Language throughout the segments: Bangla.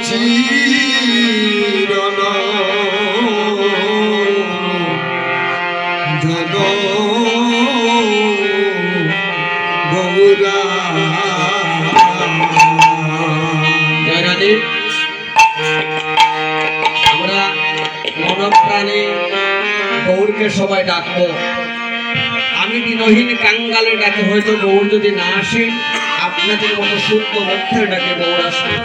চিরন ধন গৌরা। আমরা মনপ্রাণে গৌরকে সবাই ডাকবো। আমি দিনহীন কাঙ্গালে ডাকে, হয়তো গৌর যদি না আসে আপনাদের মতো শুদ্ধ মুখের ডাকে গৌর আসবে।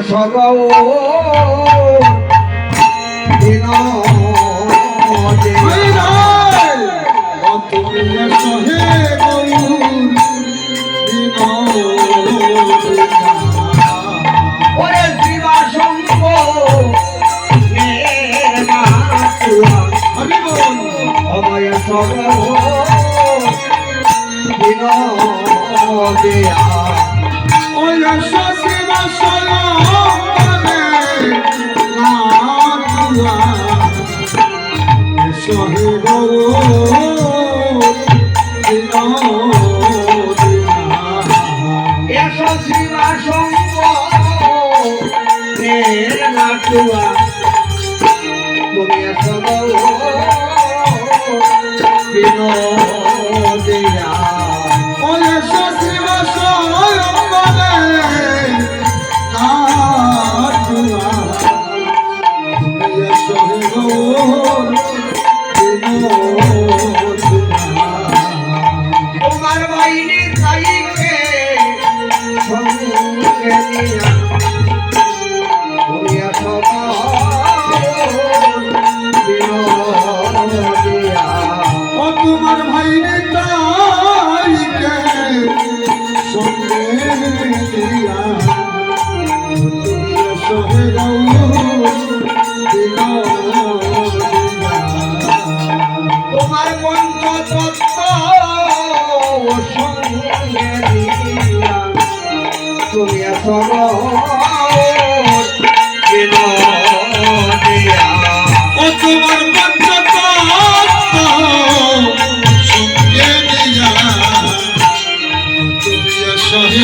সগাও দিন সহে ওরে শিবা শঙ্খ অভয় সগাও দিন দেয়া শিবা সহে এসো শিবা শঙ্খ নাটুয়া তুমি এসো বিনোদিয়া ও এসো শিবা শঙ্খ নাটুয়া তুমি এসো তোমার বাইরে তাইকে সঙ্গে নিয়া তুমি বিনোদিয়া ও তোমার ভাইরে তাইকে সঙ্গে নিয়া তুমি সহে তোমার পঞ্চতত্ত্ব সঙ্গে দিয়া তুমি ও তোমার পঞ্চতত্ত্ব সঙ্গে দিয়া তুমি সহে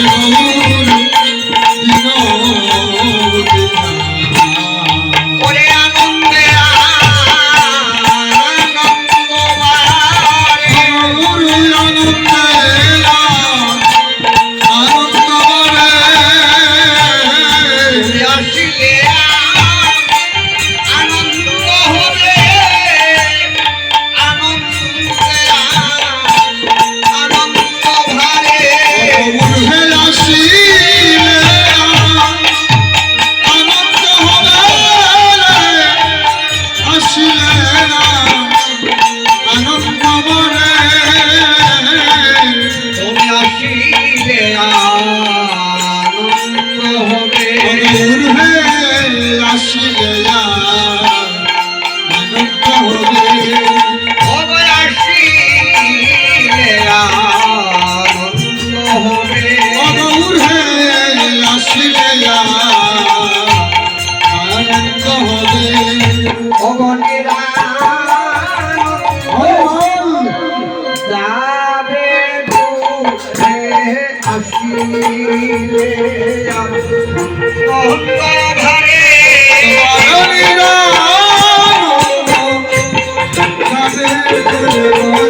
ঘরে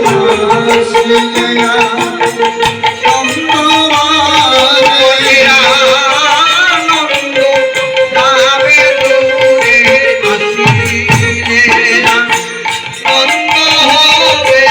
যাবে শিলেয়া অন্ধকারে আনন্দ যাবে দূরে আসিলে অন্ধ হবে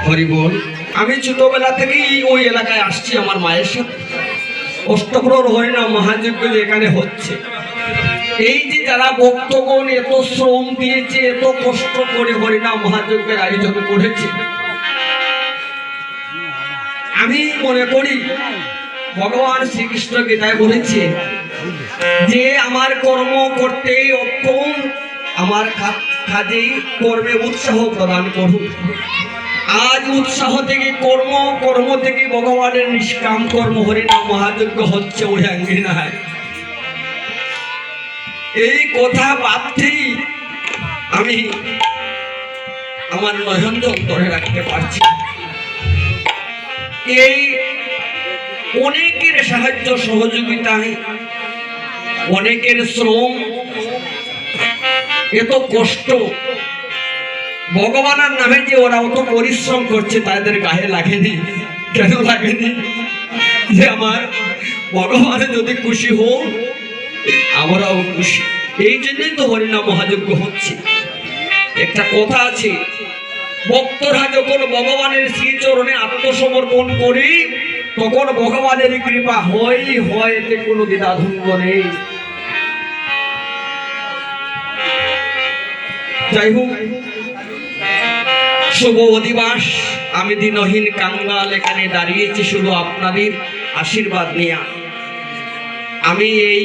হরিবল। আমি ছোটবেলা থেকেই ওই এলাকায় আসছি আমার মায়ের সাথে। অষ্টপ্রহর হরিনাম মহাযজ্ঞ যে এখানে হচ্ছে, এই যে যারা ভক্তগণ এত শ্রম দিয়েছে, এত কষ্ট করে হরিনাম মহাযজ্ঞের আয়োজন করেছে, আমি মনে করি ভগবান শ্রীকৃষ্ণ গীতায় বলেছে যে আমার কর্ম করতে অক্ষম, আমার কাজেই কর্মে উৎসাহ প্রদান করুন। আজ উৎসাহ থেকে কর্ম, কর্ম থেকে ভগবানের নিষ্কাম কর্ম হরিনাম মহাযজ্ঞ হচ্ছে ওই আঙ্গিনায়। এই কথা ভাবতেই আমি আমার নয়ন জল ধরে রাখতে পারছি। এই অনেকের সাহায্য সহযোগিতায়, অনেকের শ্রম, এত কষ্ট, ভগবানের নামে যে ওরা অত পরিশ্রম করছে তাদের গায়ে লাগেনি। কেন লাগেনি? যে আমার ভগবান যদি খুশি হোক আমরাও খুশি। এই জন্যই তো হরিনাম মহাযজ্ঞ হচ্ছে। একটা কথা আছে, ভক্তরা যখন ভগবানের শ্রীচরণে আত্মসমর্পণ করি তখন ভগবানের কৃপা হয়, এতে কোনো দ্বিধাদ্বন্দ্ব নেই। যাই হোক, শুভ অধিবাস। আমি দিনহীন কাঙ্গাল এখানে দাঁড়িয়েছি শুধু আপনাদের আশীর্বাদ নিয়ে। আমি এই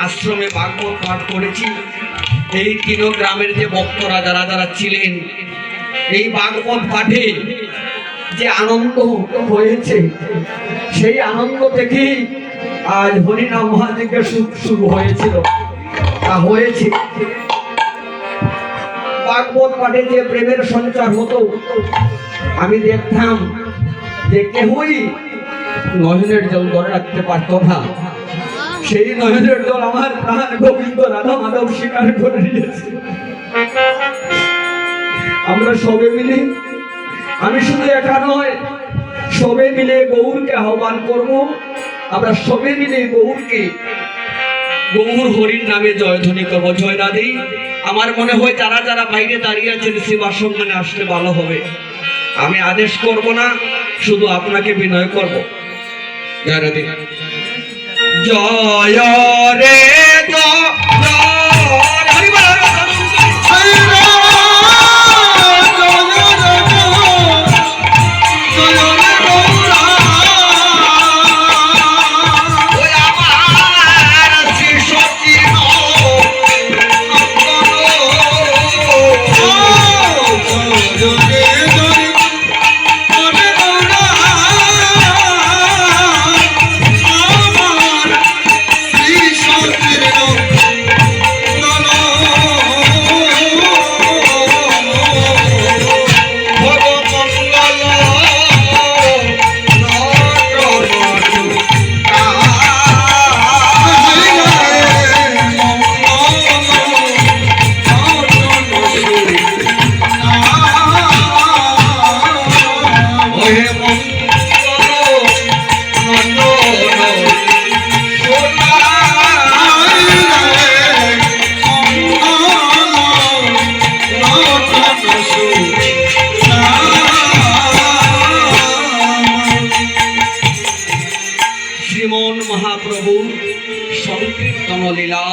আশ্রমে ভাগবত পাঠ করেছি। এই তিন গ্রামের যে ভক্তরা যারা যারা ছিলেন, এই ভাগবত পাঠে যে আনন্দ হয়েছে, সেই আনন্দ থেকেই আজ হরিনাম মহাযজ্ঞ শুরু হয়েছিল, তা হয়েছে। ভাগবত পাঠে যে প্রেমের সঞ্চার হতো, আমি দেখতাম যে কেউই নয়নের জল ধরে রাখতে পারত না। সেই নয়নের জল আমার প্রাণ গোবিন্দ রাধা মাধব স্বীকার করে নিয়েছে। আমরা সবে মিলে, আমি শুধু একা নয়, সবে মিলে গৌরকে আহ্বান করব। আমরা সবে মিলে গৌরকে, গৌর হরির নামে জয়ধ্বনি করবো। জয় রাধে। আমার মনে হয় যারা যারা বাইরে দাঁড়িয়ে আছেন সেবা সম্মানে আসলে ভালো হবে। আমি আদেশ করব না, শুধু আপনাকে বিনয় করব। জয় রাধে। জয় রে শ্রীমন মহাপ্রভু সংকীর্তন লীলা।